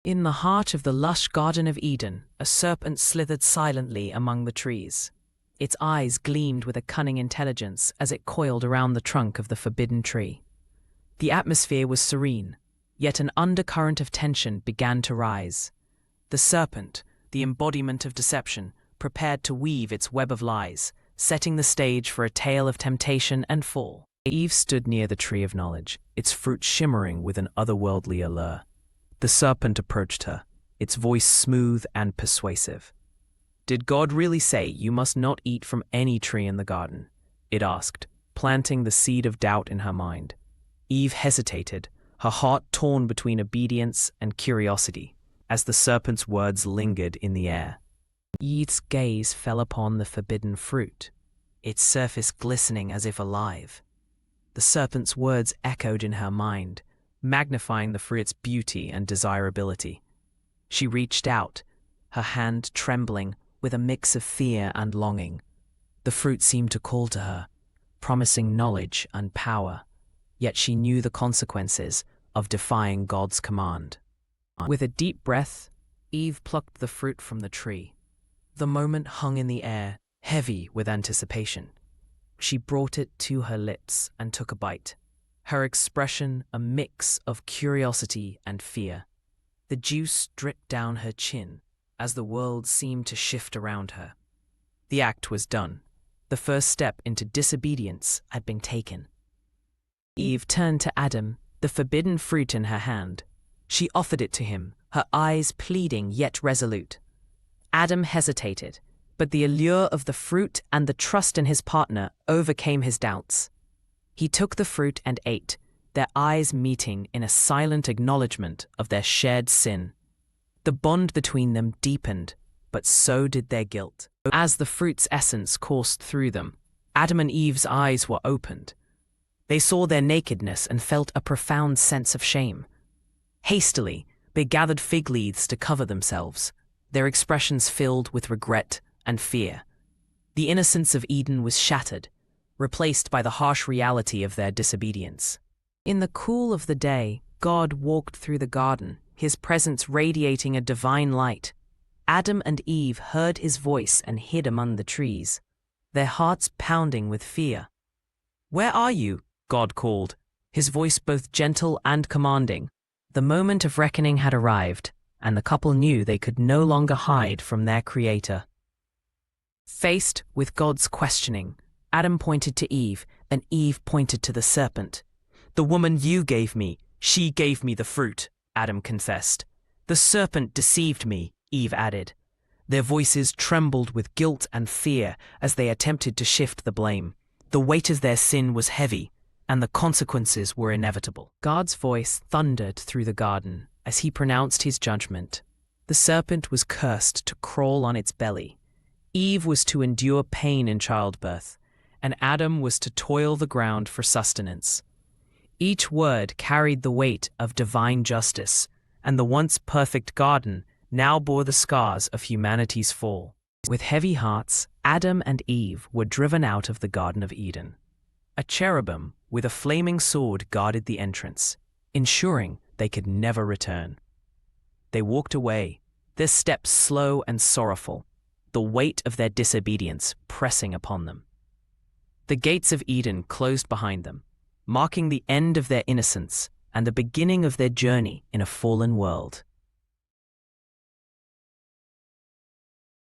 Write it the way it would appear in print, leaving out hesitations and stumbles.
In the heart of the lush Garden of Eden, a serpent slithered silently among the trees. Its eyes gleamed with a cunning intelligence as it coiled around the trunk of the forbidden tree. The atmosphere was serene, yet an undercurrent of tension began to rise. The serpent, the embodiment of deception, prepared to weave its web of lies, setting the stage for a tale of temptation and fall. Eve stood near the tree of knowledge, its fruit shimmering with an otherworldly allure. The serpent approached her, its voice smooth and persuasive. "Did God really say you must not eat from any tree in the garden?" it asked, planting the seed of doubt in her mind. Eve hesitated, her heart torn between obedience and curiosity, as the serpent's words lingered in the air. Eve's gaze fell upon the forbidden fruit, its surface glistening as if alive. The serpent's words echoed in her mind, magnifying the fruit's beauty and desirability. She reached out, her hand trembling with a mix of fear and longing. The fruit seemed to call to her, promising knowledge and power, yet she knew the consequences of defying God's command. With a deep breath, Eve plucked the fruit from the tree. The moment hung in the air, heavy with anticipation. She brought it to her lips and took a bite, her expression a mix of curiosity and fear. The juice dripped down her chin as the world seemed to shift around her. The act was done. The first step into disobedience had been taken. Eve turned to Adam, the forbidden fruit in her hand. She offered it to him, her eyes pleading yet resolute. Adam hesitated, but the allure of the fruit and the trust in his partner overcame his doubts. He took the fruit and ate, their eyes meeting in a silent acknowledgement of their shared sin. The bond between them deepened, but so did their guilt. As the fruit's essence coursed through them, Adam and Eve's eyes were opened. They saw their nakedness and felt a profound sense of shame. Hastily, they gathered fig leaves to cover themselves, their expressions filled with regret and fear. The innocence of Eden was shattered, replaced by the harsh reality of their disobedience. In the cool of the day, God walked through the garden, his presence radiating a divine light. Adam and Eve heard his voice and hid among the trees, their hearts pounding with fear. "Where are you?" God called, his voice both gentle and commanding. The moment of reckoning had arrived, and the couple knew they could no longer hide from their Creator. Faced with God's questioning, Adam pointed to Eve, and Eve pointed to the serpent. "The woman you gave me, she gave me the fruit," Adam confessed. "The serpent deceived me," Eve added. Their voices trembled with guilt and fear as they attempted to shift the blame. The weight of their sin was heavy, and the consequences were inevitable. God's voice thundered through the garden as he pronounced his judgment. The serpent was cursed to crawl on its belly. Eve was to endure pain in childbirth, and Adam was to toil the ground for sustenance. Each word carried the weight of divine justice, and the once perfect garden now bore the scars of humanity's fall. With heavy hearts, Adam and Eve were driven out of the Garden of Eden. A cherubim with a flaming sword guarded the entrance, ensuring they could never return. They walked away, their steps slow and sorrowful, the weight of their disobedience pressing upon them. The gates of Eden closed behind them, marking the end of their innocence and the beginning of their journey in a fallen world.